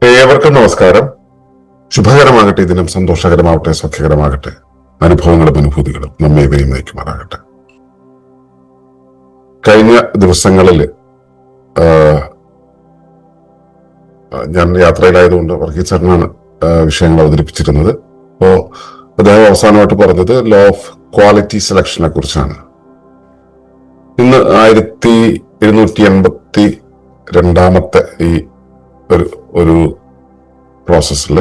ഏവർക്കും നമസ്കാരം. ശുഭകരമാകട്ടെ, ഈ ദിനം സന്തോഷകരമാവട്ടെ, സഖ്യകരമാകട്ടെ, അനുഭവങ്ങളും അനുഭൂതികളും നമ്മെ ഇവയും നയിക്കുമാറാകട്ടെ. കഴിഞ്ഞ ദിവസങ്ങളിൽ ഞാൻ യാത്രയിലായതുകൊണ്ട് വർഗീസ് സാറിനാണ് വിഷയങ്ങൾ അവതരിപ്പിച്ചിരുന്നത്. അപ്പോൾ അദ്ദേഹം അവസാനമായിട്ട് പറഞ്ഞത് ലോ ഓഫ് ക്വാളിറ്റി സെലക്ഷനെ കുറിച്ചാണ്. ഇന്ന് 1782 ഈ ഒരു പ്രോസസ്സിൽ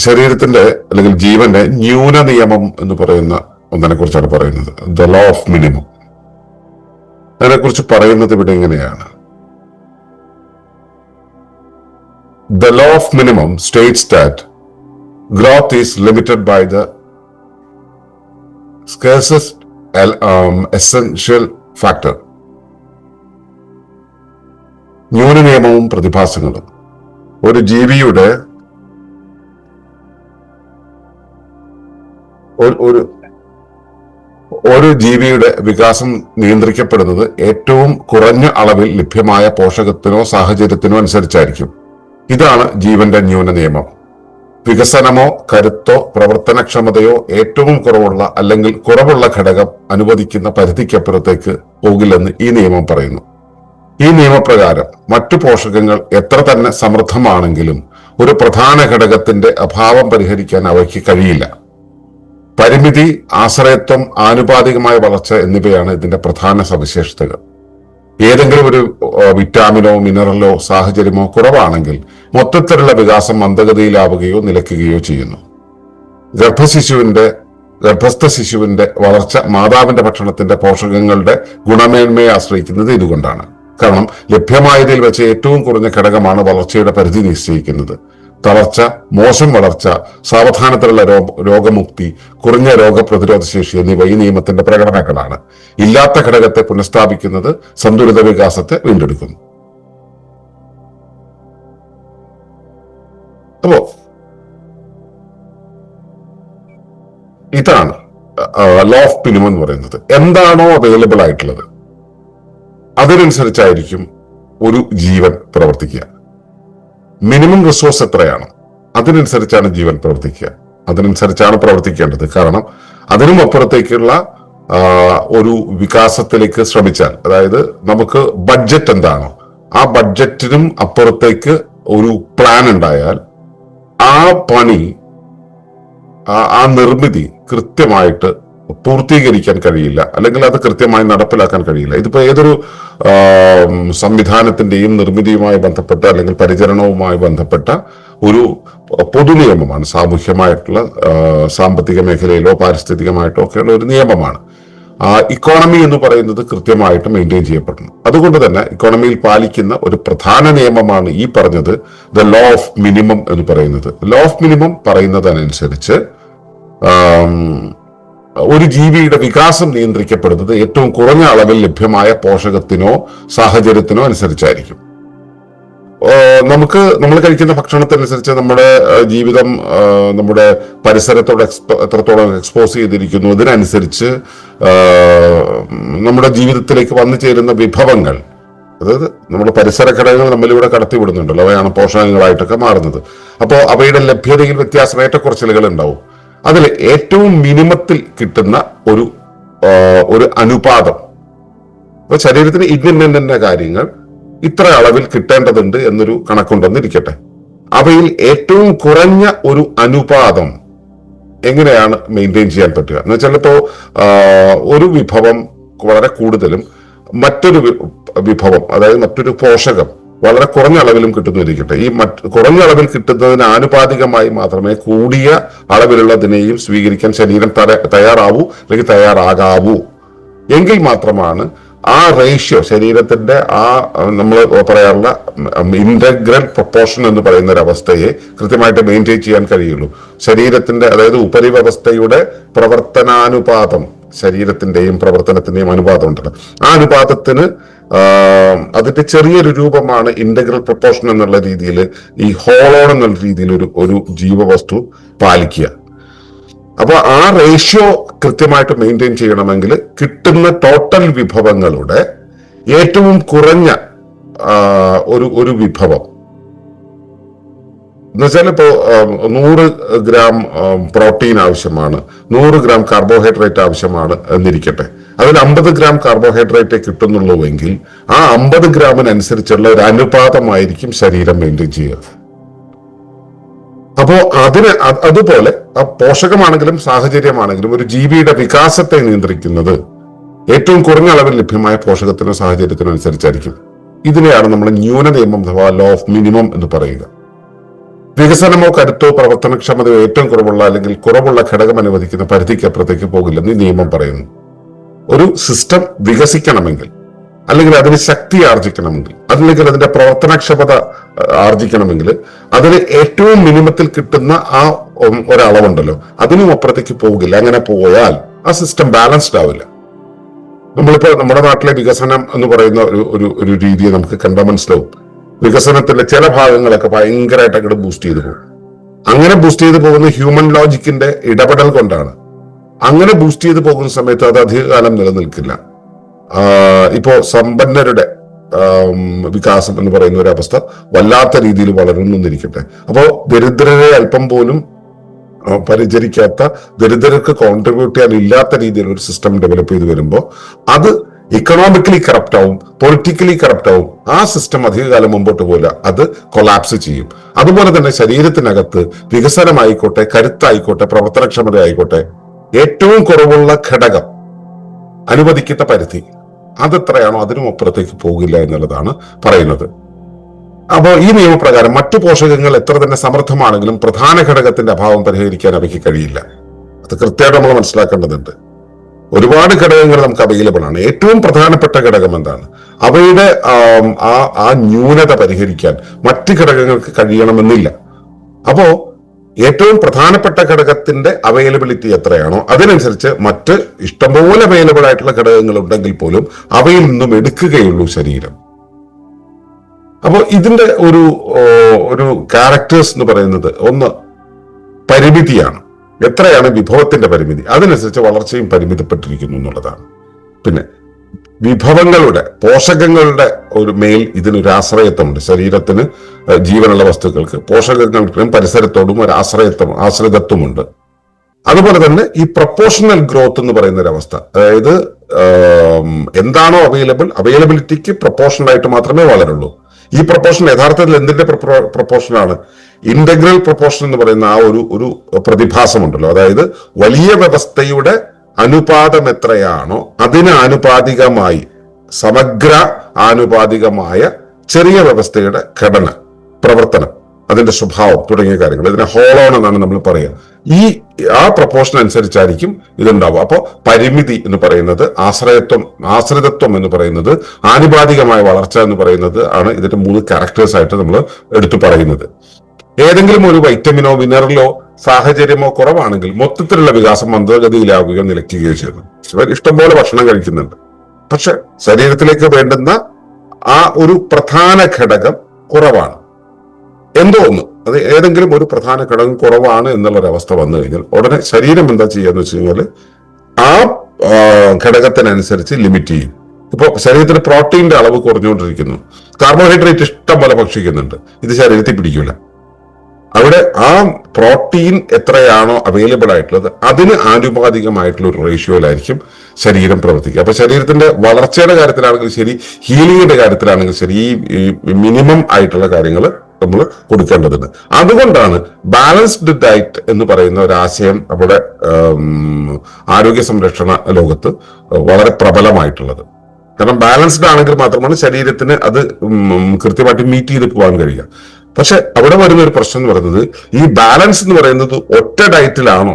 ശരീരത്തിന്റെ അല്ലെങ്കിൽ ജീവന്റെ ന്യൂന നിയമം എന്ന് പറയുന്ന ഒന്നിനെ കുറിച്ചാണ് പറയുന്നത്. The law of minimum. അതിനെക്കുറിച്ച് പറയുന്നത് ഇവിടെ എങ്ങനെയാണ്? The law of minimum states that growth is limited by the scarcest essential factor. ന്യൂന നിയമവും പ്രതിഭാസങ്ങളും ഒരു ജീവിയുടെ ഒരു ജീവിയുടെ വികാസം നിയന്ത്രിക്കപ്പെടുന്നത് ഏറ്റവും കുറഞ്ഞ അളവിൽ ലഭ്യമായ പോഷകത്തിനോ സാഹചര്യത്തിനോ അനുസരിച്ചായിരിക്കും. ഇതാണ് ജീവന്റെ ന്യൂന നിയമം. വികസനമോ കരുത്തോ പ്രവർത്തനക്ഷമതയോ ഏറ്റവും കുറവുള്ള അല്ലെങ്കിൽ കുറവുള്ള ഘടകം അനുവദിക്കുന്ന പരിധിക്കപ്പുറത്തേക്ക് പോകില്ലെന്ന് ഈ നിയമം പറയുന്നു. ഈ നിയമപ്രകാരം മറ്റു പോഷകങ്ങൾ എത്ര തന്നെ സമൃദ്ധമാണെങ്കിലും ഒരു പ്രധാന ഘടകത്തിന്റെ അഭാവം പരിഹരിക്കാൻ അവയ്ക്ക് കഴിയില്ല. പരിമിതി, ആശ്രയത്വം, ആനുപാതികമായ വളർച്ച എന്നിവയാണ് ഇതിന്റെ പ്രധാന സവിശേഷതകൾ. ഏതെങ്കിലും ഒരു വിറ്റാമിനോ മിനറലോ സാഹചര്യമോ കുറവാണെങ്കിൽ മൊത്തത്തിലുള്ള വികാസം മന്ദഗതിയിലാവുകയോ നിലയ്ക്കുകയോ ചെയ്യുന്നു. ഗർഭസ്ഥ ശിശുവിന്റെ വളർച്ച മാതാവിന്റെ ഭക്ഷണത്തിന്റെ പോഷകങ്ങളുടെ ഗുണമേന്മയെ ആശ്രയിക്കുന്നത് ഇതുകൊണ്ടാണ്. കാരണം ലഭ്യമായതിൽ വെച്ച് ഏറ്റവും കുറഞ്ഞ ഘടകമാണ് വളർച്ചയുടെ പരിധി നിശ്ചയിക്കുന്നത്. തളർച്ച, മോശം വളർച്ച, സാവധാനത്തിലുള്ള രോഗമുക്തി, കുറഞ്ഞ രോഗപ്രതിരോധ ശേഷി എന്നിവ ഈ നിയമത്തിന്റെ പ്രകടനങ്ങളാണ്. ഇല്ലാത്ത ഘടകത്തെ പുനഃസ്ഥാപിക്കുന്നത് സന്തുലിത വികാസത്തെ വീണ്ടെടുക്കുന്നു. അപ്പോ ഇതാണ് ലോ ഓഫ് മിനിമം എന്ന് പറയുന്നത്. എന്താണോ അവൈലബിൾ ആയിട്ടുള്ളത് അതിനനുസരിച്ചായിരിക്കും ഒരു ജീവൻ പ്രവർത്തിക്കുക. മിനിമം റിസോഴ്സ് എത്രയാണ് അതിനനുസരിച്ചാണ് ജീവൻ പ്രവർത്തിക്കുക, അതിനനുസരിച്ചാണ് പ്രവർത്തിക്കേണ്ടത്. കാരണം അതിനും അപ്പുറത്തേക്കുള്ള ഒരു വികാസത്തിലേക്ക് ശ്രമിച്ചാൽ, അതായത് നമുക്ക് ബഡ്ജറ്റ് എന്താണോ ആ ബഡ്ജറ്റിനും അപ്പുറത്തേക്ക് ഒരു പ്ലാൻ ഉണ്ടായാൽ ആ പണി, ആ നിർമ്മിതി കൃത്യമായിട്ട് പൂർത്തീകരിക്കാൻ കഴിയില്ല, അല്ലെങ്കിൽ അത് കൃത്യമായി നടപ്പിലാക്കാൻ കഴിയില്ല. ഇതിപ്പോ ഏതൊരു സംവിധാനത്തിന്റെയും നിർമ്മിതിയുമായി ബന്ധപ്പെട്ട അല്ലെങ്കിൽ പരിചരണവുമായി ബന്ധപ്പെട്ട ഒരു പൊതു നിയമമാണ്. സാമൂഹ്യമായിട്ടുള്ള, സാമ്പത്തിക മേഖലയിലോ പാരിസ്ഥിതികമായിട്ടോ ഒക്കെയുള്ള ഒരു നിയമമാണ്. ഇക്കോണമി എന്ന് പറയുന്നത് കൃത്യമായിട്ട് മെയിൻറ്റെയിൻ ചെയ്യപ്പെടുന്നു. അതുകൊണ്ട് തന്നെ ഇക്കോണമിയിൽ പാലിക്കുന്ന ഒരു പ്രധാന നിയമമാണ് ഈ പറഞ്ഞത് ദ ലോ ഓഫ് മിനിമം എന്ന് പറയുന്നത്. ലോ ഓഫ് മിനിമം പറയുന്നതനുസരിച്ച് ഒരു ജീവിയുടെ വികാസം നിയന്ത്രിക്കപ്പെടുന്നത് ഏറ്റവും കുറഞ്ഞ അളവിൽ ലഭ്യമായ പോഷകത്തിനോ സാഹചര്യത്തിനോ അനുസരിച്ചായിരിക്കും. നമ്മൾ കഴിക്കുന്ന ഭക്ഷണത്തിനനുസരിച്ച് നമ്മുടെ ജീവിതം നമ്മുടെ പരിസരത്തോട് എത്രത്തോളം എക്സ്പോസ് ചെയ്തിരിക്കുന്നു, അതിനനുസരിച്ച് നമ്മുടെ ജീവിതത്തിലേക്ക് വന്നു ചേരുന്ന വിഭവങ്ങൾ, അതായത് നമ്മുടെ പരിസര ഘടകങ്ങൾ നമ്മളിവിടെ കടത്തിവിടുന്നുണ്ടല്ലോ, അവയാണ് പോഷകങ്ങളായിട്ടൊക്കെ മാറുന്നത്. അപ്പോൾ അവയുടെ ലഭ്യതയിൽ വ്യത്യാസം, ഏറ്റക്കുറച്ചിലുകൾ ഉണ്ടാവും. അതിൽ ഏറ്റവും മിനിമത്തിൽ കിട്ടുന്ന ഒരു അനുപാതം, അപ്പൊ ശരീരത്തിന് ഇന്ന കാര്യങ്ങൾ ഇത്ര അളവിൽ കിട്ടേണ്ടതുണ്ട് എന്നൊരു കണക്കുണ്ടെന്നിരിക്കട്ടെ. അവയിൽ ഏറ്റവും കുറഞ്ഞ ഒരു അനുപാതം എങ്ങനെയാണ് മെയിൻറ്റെയിൻ ചെയ്യാൻ പറ്റുക എന്ന് വെച്ചാൽ, ഇപ്പോ ഒരു വിഭവം വളരെ കൂടുതലും മറ്റൊരു വിഭവം, അതായത് മറ്റൊരു പോഷകം വളരെ കുറഞ്ഞ അളവിലും കിട്ടുന്നിരിക്കട്ടെ. ഈ കുറഞ്ഞ അളവിൽ കിട്ടുന്നതിന് ആനുപാതികമായി മാത്രമേ കൂടിയ അളവിലുള്ളതിനെയും സ്വീകരിക്കാൻ ശരീരം തയ്യാറാവൂ, അല്ലെങ്കിൽ തയ്യാറാകാവൂ. എങ്കിൽ മാത്രമാണ് ആ റേഷ്യോ, ശരീരത്തിന്റെ നമ്മൾ പറയാറുള്ള ഇന്റഗ്രൽ പ്രൊപ്പോർഷൻ എന്ന് പറയുന്ന ഒരു അവസ്ഥയെ കൃത്യമായിട്ട് മെയിൻറ്റെയിൻ ചെയ്യാൻ കഴിയുള്ളൂ. ശരീരത്തിന്റെ, അതായത് ഉപരിവ്യവസ്ഥയുടെ പ്രവർത്തനാനുപാതം, ശരീരത്തിന്റെയും പ്രവർത്തനത്തിന്റെയും അനുപാതം ഉണ്ടല്ലോ, ആ അനുപാതത്തിന് അതിന്റെ ചെറിയൊരു രൂപമാണ് ഇന്റഗ്രൽ പ്രൊപ്പോർഷൻ എന്നുള്ള രീതിയിൽ, ഈ ഹോളോൺ എന്നുള്ള രീതിയിൽ ഒരു ജീവവസ്തു പാലിക്കുക. അപ്പൊ ആ റേഷ്യോ കൃത്യമായിട്ട് മെയിൻറ്റെയിൻ ചെയ്യണമെങ്കിൽ കിട്ടുന്ന ടോട്ടൽ വിഭവങ്ങളുടെ ഏറ്റവും കുറഞ്ഞ ഒരു വിഭവം എന്നുവെച്ചാൽ ഇപ്പോ 100 ഗ്രാം പ്രോട്ടീൻ ആവശ്യമാണ്, 100 ഗ്രാം കാർബോഹൈഡ്രേറ്റ് ആവശ്യമാണ് എന്നിരിക്കട്ടെ. അതിൽ 50 ഗ്രാം കാർബോഹൈഡ്രേറ്റ് കിട്ടുന്നുള്ളൂവെങ്കിൽ ആ 50 ഗ്രാമിനനുസരിച്ചുള്ള ഒരു അനുപാതമായിരിക്കും ശരീരം മെയിൻറ്റെയിൻ ചെയ്യുക. അപ്പോ അതുപോലെ പോഷകമാണെങ്കിലും സാഹചര്യമാണെങ്കിലും ഒരു ജീവിയുടെ വികാസത്തെ നിയന്ത്രിക്കുന്നത് ഏറ്റവും കുറഞ്ഞ അളവിൽ ലഭ്യമായ പോഷകത്തിനും സാഹചര്യത്തിനും അനുസരിച്ചായിരിക്കും. ഇതിനെയാണ് നമ്മൾ ന്യൂന നിയമം അഥവാ ലോ ഓഫ് മിനിമം എന്ന് പറയുക. വികസനമോ കരുത്തോ പ്രവർത്തനക്ഷമതയോ ഏറ്റവും കുറവുള്ള അല്ലെങ്കിൽ കുറവുള്ള ഘടകം അനുവദിക്കുന്ന പരിധിക്ക് അപ്പുറത്തേക്ക് പോകില്ലെന്ന് ഈ നിയമം പറയുന്നു. ഒരു സിസ്റ്റം വികസിക്കണമെങ്കിൽ, അല്ലെങ്കിൽ അതിന് ശക്തി ആർജിക്കണമെങ്കിൽ, അല്ലെങ്കിൽ അതിന്റെ പ്രവർത്തനക്ഷമത ആർജിക്കണമെങ്കിൽ അതിന് ഏറ്റവും മിനിമത്തിൽ കിട്ടുന്ന ആ ഒരളവുണ്ടല്ലോ, അതിനും അപ്പുറത്തേക്ക് പോകില്ല. അങ്ങനെ പോയാൽ ആ സിസ്റ്റം ബാലൻസ്ഡ് ആവില്ല. നമ്മളിപ്പോ നമ്മുടെ നാട്ടിലെ വികസനം എന്ന് പറയുന്ന ഒരു രീതിയെ നമുക്ക് കണ്ടാൽ മനസ്സിലാവും. വികസനത്തിന്റെ ചില ഭാഗങ്ങളൊക്കെ ഭയങ്കരമായിട്ട് അങ്ങോട്ട് ബൂസ്റ്റ് ചെയ്തു പോകും. അങ്ങനെ ബൂസ്റ്റ് ചെയ്തു പോകുന്ന ഹ്യൂമൻ ലോജിക്കിന്റെ ഇടപെടൽ കൊണ്ടാണ്. അങ്ങനെ ബൂസ്റ്റ് ചെയ്തു പോകുന്ന സമയത്ത് അത് അധികകാലം നിലനിൽക്കില്ല. ഇപ്പോ സമ്പന്നരുടെ വികാസം എന്ന് പറയുന്ന ഒരു അവസ്ഥ വല്ലാത്ത രീതിയിൽ വളരുന്നിരിക്കട്ടെ. അപ്പോ ദരിദ്രരെ അല്പം പോലും പരിചരിക്കാത്ത, ദരിദ്രർക്ക് കോൺട്രിബ്യൂട്ട് ചെയ്യാൻ ഇല്ലാത്ത രീതിയിൽ ഒരു സിസ്റ്റം ഡെവലപ്പ് ചെയ്ത് വരുമ്പോൾ അത് ഇക്കണോമിക്കലി കറപ്റ്റ് ആവും, പൊളിറ്റിക്കലി കറപ്റ്റ് ആവും. ആ സിസ്റ്റം അധികകാലം മുമ്പോട്ട് പോകില്ല, അത് കൊളാപ്സ് ചെയ്യും. അതുപോലെ തന്നെ ശരീരത്തിനകത്ത് വികസനമായിക്കോട്ടെ, കരുത്തായിക്കോട്ടെ, പ്രവർത്തനക്ഷമത ആയിക്കോട്ടെ, ഏറ്റവും കുറവുള്ള ഘടകം അനുവദിക്കുന്ന പരിധി അതെത്രയാണോ അതിനും അപ്പുറത്തേക്ക് പോകില്ല എന്നുള്ളതാണ് പറയുന്നത്. അപ്പോൾ ഈ നിയമപ്രകാരം മറ്റു പോഷകങ്ങൾ എത്ര തന്നെ സമൃദ്ധമാണെങ്കിലും പ്രധാന ഘടകത്തിന്റെ അഭാവം പരിഹരിക്കാൻ അവയ്ക്ക് കഴിയില്ല. അത് കൃത്യമായിട്ട് നമ്മൾ മനസ്സിലാക്കേണ്ടതുണ്ട്. ഒരുപാട് ഘടകങ്ങൾ നമുക്ക് അവൈലബിൾ ആണ്. ഏറ്റവും പ്രധാനപ്പെട്ട ഘടകം എന്താണ്? അവയുടെ ആ ന്യൂനത പരിഹരിക്കാൻ മറ്റ് ഘടകങ്ങൾക്ക് കഴിയണമെന്നില്ല. അപ്പോ ഏറ്റവും പ്രധാനപ്പെട്ട ഘടകത്തിന്റെ അവൈലബിലിറ്റി എത്രയാണോ അതിനനുസരിച്ച് മറ്റ് ഇഷ്ടംപോലെ അവൈലബിൾ ആയിട്ടുള്ള ഘടകങ്ങൾ ഉണ്ടെങ്കിൽ പോലും അവയിൽ നിന്നും എടുക്കുകയുള്ളൂ ശരീരം. അപ്പോൾ ഇതിന്റെ ഒരു ക്യാരക്ടേഴ്സ് എന്ന് പറയുന്നത് ഒന്ന് പരിമിതിയാണ്. എത്രയാണ് വിഭവത്തിന്റെ പരിമിതി, അതിനനുസരിച്ച് വളർച്ചയും പരിമിതപ്പെട്ടിരിക്കുന്നു എന്നുള്ളതാണ്. പിന്നെ വിഭവങ്ങളുടെ, പോഷകങ്ങളുടെ ഒരു മേൽ ഇതിനൊരു ആശ്രയത്വമുണ്ട്. ശരീരത്തിന്, ജീവനുള്ള വസ്തുക്കൾക്ക് പോഷകങ്ങൾക്കും പരിസരത്തോടും ഒരു ആശ്രിതത്വമുണ്ട്. അതുപോലെ തന്നെ ഈ പ്രൊപ്പോർഷണൽ ഗ്രോത്ത് എന്ന് പറയുന്ന ഒരു അവസ്ഥ, അതായത് എന്താണോ അവൈലബിലിറ്റിക്ക് പ്രൊപ്പോർഷണൽ ആയിട്ട് മാത്രമേ വളരുള്ളൂ. ഈ പ്രൊപ്പോർഷൻ യഥാർത്ഥത്തിൽ എന്തിന്റെ പ്രൊപ്പോർഷനാണ്? ഇന്റഗ്രൽ പ്രൊപ്പോർഷൻ എന്ന് പറയുന്ന ആ ഒരു പ്രതിഭാസമുണ്ടല്ലോ. അതായത് വലിയ വ്യവസ്ഥയുടെ അനുപാതം എത്രയാണോ അതിന് ആനുപാതികമായി, സമഗ്ര ആനുപാതികമായ ചെറിയ വ്യവസ്ഥയുടെ ഘടന, പ്രവർത്തനം, അതിന്റെ സ്വഭാവം തുടങ്ങിയ കാര്യങ്ങൾ, ഇതിനെ ഹോളോൺ എന്നാണ് നമ്മൾ പറയുക. ആ പ്രൊപ്പോർഷൻ അനുസരിച്ചായിരിക്കും ഇതുണ്ടാവുക. അപ്പോൾ പരിമിതി എന്ന് പറയുന്നത്, ആശ്രിതത്വം എന്ന് പറയുന്നത്, ആനുപാതികമായ വളർച്ച എന്ന് പറയുന്നത് ആണ് ഇതിന്റെ 3 ക്യാരക്ടേഴ്സ് ആയിട്ട് നമ്മൾ എടുത്തു പറയുന്നത്. ഏതെങ്കിലും ഒരു വൈറ്റമിനോ മിനറലോ സാഹചര്യമോ കുറവാണെങ്കിൽ മൊത്തത്തിലുള്ള വികാസം മന്ദഗതിയിലാവുകയോ നിലയ്ക്കുകയോ ചെയ്യുന്നു. ഇഷ്ടംപോലെ ഭക്ഷണം കഴിക്കുന്നുണ്ട്, പക്ഷെ ശരീരത്തിലേക്ക് വേണ്ടുന്ന ആ ഒരു പ്രധാന ഘടകം കുറവാണ്. എന്തോ ഒന്ന്, അത് ഏതെങ്കിലും ഒരു പ്രധാന ഘടകം കുറവാണ് എന്നുള്ളൊരവസ്ഥ വന്നു കഴിഞ്ഞാൽ ഉടനെ ശരീരം എന്താ ചെയ്യാന്ന് വെച്ച് കഴിഞ്ഞാൽ ആ ഘടകത്തിനനുസരിച്ച് ലിമിറ്റ് ചെയ്യും. ഇപ്പൊ ശരീരത്തിന് പ്രോട്ടീന്റെ അളവ് കുറഞ്ഞുകൊണ്ടിരിക്കുന്നു, കാർബോഹൈഡ്രേറ്റ് ഇഷ്ടം പോലെ ഭക്ഷിക്കുന്നുണ്ട്, ഇത് ശരീരത്തിൽ പിടിക്കില്ല. അവിടെ ആ പ്രോട്ടീൻ എത്രയാണോ അവൈലബിൾ ആയിട്ടുള്ളത് അതിന് ആനുപാതികമായിട്ടുള്ള ഒരു റേഷ്യോയിലായിരിക്കും ശരീരം പ്രവർത്തിക്കുക. അപ്പൊ ശരീരത്തിന്റെ വളർച്ചയുടെ കാര്യത്തിലാണെങ്കിൽ ശരി, ഹീലിംഗിന്റെ കാര്യത്തിലാണെങ്കിൽ ശരി, ഈ മിനിമം ആയിട്ടുള്ള കാര്യങ്ങൾ നമ്മൾ കൊടുക്കേണ്ടതുണ്ട്. അതുകൊണ്ടാണ് ബാലൻസ്ഡ് ഡയറ്റ് എന്ന് പറയുന്ന ഒരു ആശയം നമ്മുടെ ആരോഗ്യ സംരക്ഷണ ലോകത്ത് വളരെ പ്രബലമായിട്ടുള്ളത്. കാരണം ബാലൻസ്ഡ് ആണെങ്കിൽ മാത്രമാണ് ശരീരത്തിന് അത് കൃത്യമായിട്ട് മീറ്റ് ചെയ്ത് പോകാൻ കഴിയുക. പക്ഷെ അവിടെ വരുന്ന ഒരു പ്രശ്നം എന്ന് പറയുന്നത്, ഈ ബാലൻസ് എന്ന് പറയുന്നത് ഒറ്റ ഡയറ്റിലാണോ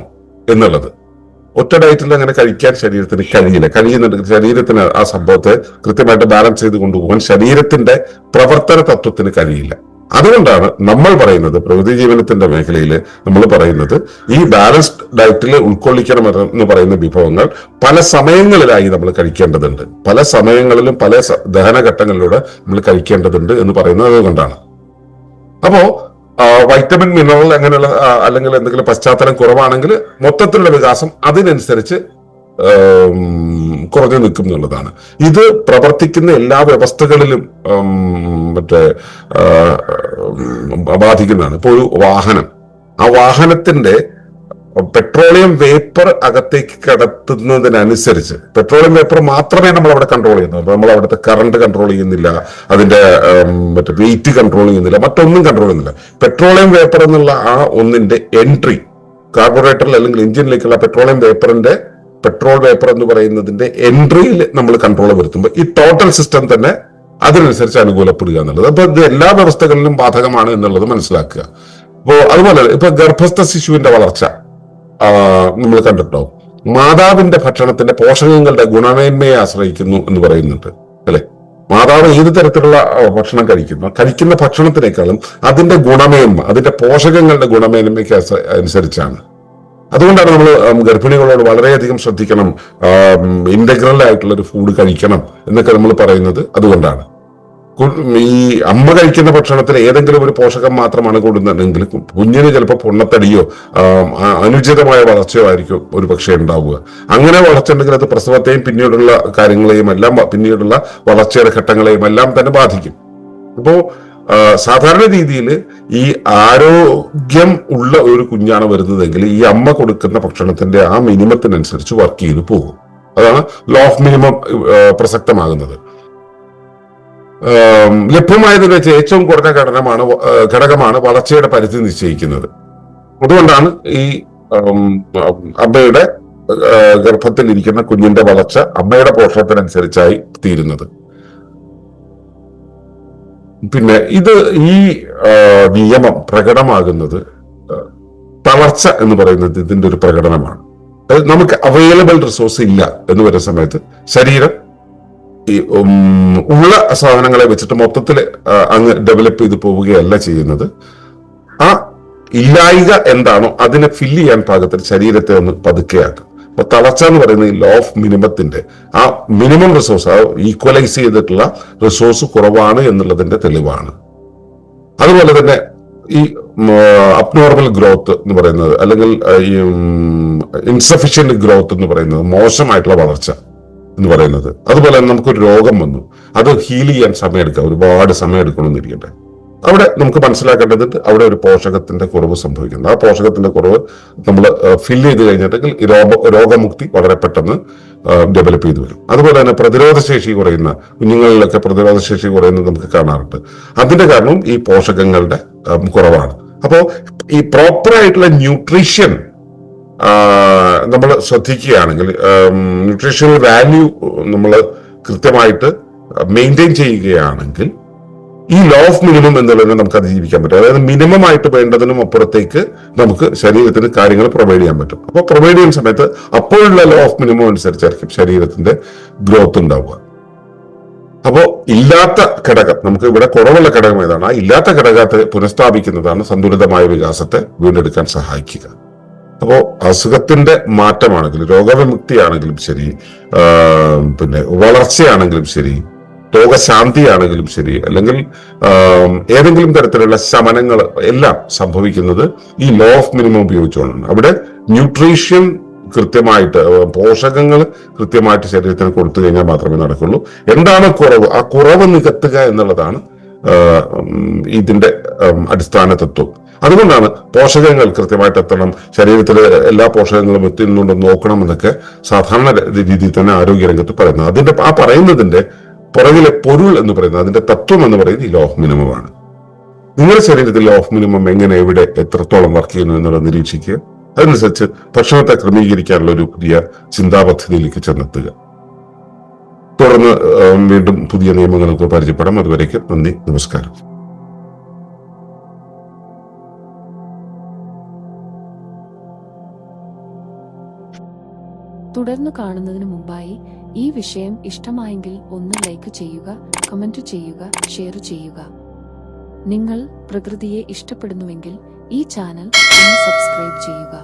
എന്നുള്ളത്. ഒറ്റ ഡയറ്റിൽ അങ്ങനെ കഴിക്കാൻ ശരീരത്തിന് കഴിയുന്നുണ്ട്. ശരീരത്തിന് ആ സംഭവത്തെ കൃത്യമായിട്ട് ബാലൻസ് ചെയ്ത് കൊണ്ടുപോകാൻ ശരീരത്തിന്റെ പ്രവർത്തന തത്വത്തിന് കഴിയില്ല. അതുകൊണ്ടാണ് നമ്മൾ പറയുന്നത്, പ്രകൃതി ജീവനത്തിന്റെ മേഖലയിൽ നമ്മൾ പറയുന്നത്, ഈ ബാലൻസ്ഡ് ഡയറ്റിൽ ഉൾക്കൊള്ളിക്കണം എന്ന് പറയുന്ന വിഭവങ്ങൾ പല സമയങ്ങളിലായി നമ്മൾ കഴിക്കേണ്ടതുണ്ട്. പല സമയങ്ങളിലും പല ദഹനഘട്ടങ്ങളിലൂടെ നമ്മൾ കഴിക്കേണ്ടതുണ്ട് എന്ന് പറയുന്നത് അതുകൊണ്ടാണ്. അപ്പോ വൈറ്റമിൻ, മിനറൽ അങ്ങനെയുള്ള അല്ലെങ്കിൽ എന്തെങ്കിലും പശ്ചാത്തലം കുറവാണെങ്കിൽ മൊത്തത്തിലുള്ള വികാസം അതിനനുസരിച്ച് കുറഞ്ഞു നിൽക്കും എന്നുള്ളതാണ്. ഇത് പ്രവർത്തിക്കുന്ന എല്ലാ വ്യവസ്ഥകളിലും ബാധിക്കുന്നതാണ്. ഇപ്പൊ ഒരു വാഹനം, ആ വാഹനത്തിന്റെ പെട്രോളിയം വേപ്പർ അകത്തേക്ക് കടത്തുന്നതിനനുസരിച്ച്, പെട്രോളിയം വേപ്പർ മാത്രമേ നമ്മൾ അവിടെ കൺട്രോൾ ചെയ്യുന്നുള്ളൂ. നമ്മൾ അവിടുത്തെ കറണ്ട് കൺട്രോൾ ചെയ്യുന്നില്ല, അതിന്റെ വെയിറ്റ് കൺട്രോൾ ചെയ്യുന്നില്ല, മറ്റൊന്നും കൺട്രോൾ ചെയ്യുന്നില്ല. പെട്രോളിയം വേപ്പർ എന്നുള്ള ആ ഒന്നിന്റെ എൻട്രി കാർബോറേറ്ററിൽ അല്ലെങ്കിൽ എഞ്ചിനിലേക്കുള്ള പെട്രോൾ വേപ്പർ എന്ന് പറയുന്നതിന്റെ എൻട്രിയിൽ നമ്മൾ കൺട്രോൾ വരുത്തുമ്പോൾ ഈ ടോട്ടൽ സിസ്റ്റം തന്നെ അതിനനുസരിച്ച് അനുകൂലപ്പെടുക എന്നുള്ളത്. അപ്പൊ ഇത് എല്ലാ വ്യവസ്ഥകളിലും ബാധകമാണ് എന്നുള്ളത് മനസ്സിലാക്കുക. അപ്പോ അതുപോലെ ഇപ്പൊ ഗർഭസ്ഥ ശിശുവിന്റെ വളർച്ച നമ്മൾ കണ്ടിട്ടുണ്ടാവും. മാതാവിന്റെ ഭക്ഷണത്തിന്റെ പോഷകങ്ങളുടെ ഗുണമേന്മയെ ആശ്രയിക്കുന്നു എന്ന് പറയുന്നുണ്ട്, അല്ലെ? മാതാവ് ഏത് തരത്തിലുള്ള ഭക്ഷണം കഴിക്കുന്ന ഭക്ഷണത്തിനേക്കാളും അതിന്റെ ഗുണമേന്മ, അതിന്റെ പോഷകങ്ങളുടെ ഗുണമേന്മയ്ക്ക് അനുസരിച്ചാണ്. അതുകൊണ്ടാണ് നമ്മൾ ഗർഭിണികളോട് വളരെയധികം ശ്രദ്ധിക്കണം, ഇന്റഗ്രൽ ആയിട്ടുള്ള ഒരു ഫുഡ് കഴിക്കണം എന്നൊക്കെ നമ്മൾ പറയുന്നത് അതുകൊണ്ടാണ്. ഈ അമ്മ കഴിക്കുന്ന ഭക്ഷണത്തിൽ ഏതെങ്കിലും ഒരു പോഷകം മാത്രമാണ് കൊടുക്കുന്നുണ്ടെങ്കിൽ കുഞ്ഞിന് ചിലപ്പോൾ പൊണ്ണത്തടിയോ അനുചിതമായ വളർച്ചയോ ആയിരിക്കും ഒരു പക്ഷേ ഉണ്ടാവുക. അങ്ങനെ വളർച്ചയുണ്ടെങ്കിൽ അത് പ്രസവത്തെയും പിന്നീടുള്ള കാര്യങ്ങളെയും എല്ലാം, പിന്നീടുള്ള വളർച്ചയുടെ ഘട്ടങ്ങളെയും എല്ലാം തന്നെ ബാധിക്കും. അപ്പോ സാധാരണ രീതിയിൽ ഈ ആരോഗ്യം ഉള്ള ഒരു കുഞ്ഞാണ് വരുന്നതെങ്കിൽ ഈ അമ്മ കൊടുക്കുന്ന ഭക്ഷണത്തിന്റെ ആ മിനിമത്തിനനുസരിച്ച് വർക്ക് ചെയ്തു പോകും. അതാണ് ലോ ഓഫ് മിനിമം പ്രസക്തമാകുന്നത്. ലഭ്യമായതിൽ വെച്ച് ഏറ്റവും കുറഞ്ഞ ഘടകമാണ് വളർച്ചയുടെ പരിധി നിശ്ചയിക്കുന്നത്. അതുകൊണ്ടാണ് ഈ അമ്മയുടെ ഗർഭത്തിൽ ഇരിക്കുന്ന കുഞ്ഞിന്റെ വളർച്ച അമ്മയുടെ പോഷണത്തിനനുസരിച്ചായി തീരുന്നത്. പിന്നെ ഈ നിയമം പ്രകടമാകുന്നത് തളർച്ച എന്ന് പറയുന്നത് ഇതിന്റെ ഒരു പ്രകടനമാണ്. നമുക്ക് അവൈലബിൾ റിസോഴ്സ് ഇല്ല എന്ന് വരുന്ന സമയത്ത് ശരീരം ഈ ഉള്ള സാധനങ്ങളെ വെച്ചിട്ട് മൊത്തത്തിൽ അങ്ങ് ഡെവലപ്പ് ചെയ്ത് പോവുകയല്ല ചെയ്യുന്നത്. ആ ഇല്ലായിക എന്താണോ അതിനെ ഫില്ല് ചെയ്യാൻ പാകത്തിൽ ശരീരത്തെ ഒന്ന് പതുക്കെയാക്കും. അപ്പൊ തളർച്ച എന്ന് പറയുന്നത് ഈ ലോ ഓഫ് മിനിമത്തിന്റെ ആ മിനിമം റിസോഴ്സ്, ആ ഈക്വലൈസ് ചെയ്തിട്ടുള്ള റിസോഴ്സ് കുറവാണ് എന്നുള്ളതിന്റെ തെളിവാണ്. അതുപോലെ തന്നെ ഈ അബ്നോർമൽ ഗ്രോത്ത് എന്ന് പറയുന്നത്, അല്ലെങ്കിൽ ഈ ഇൻസഫിഷ്യന്റ് ഗ്രോത്ത് എന്ന് പറയുന്നത്, മോശമായിട്ടുള്ള വളർച്ച എന്ന് പറയുന്നത്. അതുപോലെ തന്നെ നമുക്കൊരു രോഗം വന്നു, അത് ഹീൽ ചെയ്യാൻ സമയമെടുക്കാം, ഒരുപാട് സമയം എടുക്കണമെന്നിരിക്കട്ടെ. അവിടെ നമുക്ക് മനസ്സിലാക്കേണ്ടത് അവിടെ ഒരു പോഷകത്തിന്റെ കുറവ് സംഭവിക്കുന്നു. ആ പോഷകത്തിന്റെ കുറവ് നമ്മൾ ഫില്ല് ചെയ്ത് കഴിഞ്ഞിട്ടുണ്ടെങ്കിൽ രോഗമുക്തി വളരെ പെട്ടെന്ന് ഡെവലപ്പ് ചെയ്ത് വരും. അതുപോലെ തന്നെ പ്രതിരോധശേഷി കുറയുന്ന കുഞ്ഞുങ്ങളിലൊക്കെ പ്രതിരോധശേഷി കുറയുന്നത് നമുക്ക് കാണാറുണ്ട്. അതിന്റെ കാരണം ഈ പോഷകങ്ങളുടെ കുറവാണ്. അപ്പോൾ ഈ പ്രോപ്പർ ആയിട്ടുള്ള ന്യൂട്രീഷൻ നമ്മൾ ശ്രദ്ധിക്കുകയാണെങ്കിൽ, ന്യൂട്രീഷണൽ വാല്യൂ നമ്മൾ കൃത്യമായിട്ട് മെയിൻറ്റെയിൻ ചെയ്യുകയാണെങ്കിൽ ഈ ലോ ഓഫ് മിനിമം എന്നുള്ളതിനെ നമുക്ക് അതിജീവിക്കാൻ പറ്റും. അതായത് മിനിമം ആയിട്ട് വേണ്ടതിനും അപ്പുറത്തേക്ക് നമുക്ക് ശരീരത്തിന് കാര്യങ്ങൾ പ്രൊവൈഡ് ചെയ്യാൻ പറ്റും. അപ്പോൾ പ്രൊവൈഡ് ചെയ്യുന്ന സമയത്ത് അപ്പോഴുള്ള ലോ ഓഫ് മിനിമം അനുസരിച്ചായിരിക്കും ശരീരത്തിന്റെ ഗ്രോത്ത് ഉണ്ടാവുക. അപ്പോൾ ഇല്ലാത്ത ഘടകം, നമുക്ക് ഇവിടെ കുറവുള്ള ഘടകം ഏതാണ്, ആ ഇല്ലാത്ത ഘടകത്തെ പുനഃസ്ഥാപിക്കുന്നതാണ് സന്തുലിതമായ വികാസത്തെ വീണ്ടെടുക്കാൻ സഹായിക്കുക. അപ്പോൾ അസുഖത്തിന്റെ മാറ്റമാണെങ്കിലും രോഗവിമുക്തിയാണെങ്കിലും ശരി, പിന്നെ വളർച്ചയാണെങ്കിലും ശരി, രോഗശാന്തിയാണെങ്കിലും ശരി, അല്ലെങ്കിൽ ഏതെങ്കിലും തരത്തിലുള്ള ശമനങ്ങൾ എല്ലാം സംഭവിക്കുന്നത് ഈ ലോ ഓഫ് മിനിമം ഉപയോഗിച്ചുകൊണ്ടാണ്. അവിടെ ന്യൂട്രീഷൻ കൃത്യമായിട്ട്, പോഷകങ്ങൾ കൃത്യമായിട്ട് ശരീരത്തിന് കൊടുത്തു കഴിഞ്ഞാൽ മാത്രമേ നടക്കുള്ളൂ. എന്താണ് കുറവ്, ആ കുറവ് നികത്തുക എന്നുള്ളതാണ് ഇതിന്റെ അടിസ്ഥാന തത്വം. അതുകൊണ്ടാണ് പോഷകങ്ങൾ കൃത്യമായിട്ട് എത്തണം, ശരീരത്തിലെ എല്ലാ പോഷകങ്ങളും എത്തുന്നുണ്ടോ നോക്കണം എന്നൊക്കെ സാധാരണ രീതിയിൽ തന്നെ ആരോഗ്യരംഗത്ത് പറയുന്നത്. അതിന്റെ ആ പറയുന്നതിന്റെ പുറകിലെ പൊരുൾ എന്ന് പറയുന്നത്, അതിന്റെ തത്വം എന്ന് പറയുന്നത് ഈ ലോ ഓഫ് മിനിമമാണ്. നിങ്ങളുടെ ശരീരത്തിൽ ലോ ഓഫ് മിനിമം എങ്ങനെ, എവിടെ, എത്രത്തോളം വർക്ക് ചെയ്യുന്നു എന്നുള്ളത് നിരീക്ഷിക്കുക. അതനുസരിച്ച് ഭക്ഷണത്തെ ക്രമീകരിക്കാനുള്ള ഒരു പുതിയ ചിന്താ പദ്ധതിയിലേക്ക് ചെന്നെത്തുക. തുടർന്ന് വീണ്ടും പുതിയ നിയമങ്ങൾക്ക് പരിചയപ്പെടാം. അതുവരേക്കും നന്ദി, നമസ്കാരം. തുടർന്ന് കാണുന്നതിന് മുമ്പായി ഈ വിഷയം ഇഷ്ടമായെങ്കിൽ ഒന്ന് ലൈക്ക് ചെയ്യുക, കമന്റ് ചെയ്യുക, ഷെയർ ചെയ്യുക. നിങ്ങൾ പ്രകൃതിയെ ഇഷ്ടപ്പെടുന്നുവെങ്കിൽ ഈ ചാനൽ ഒന്ന് സബ്സ്ക്രൈബ് ചെയ്യുക.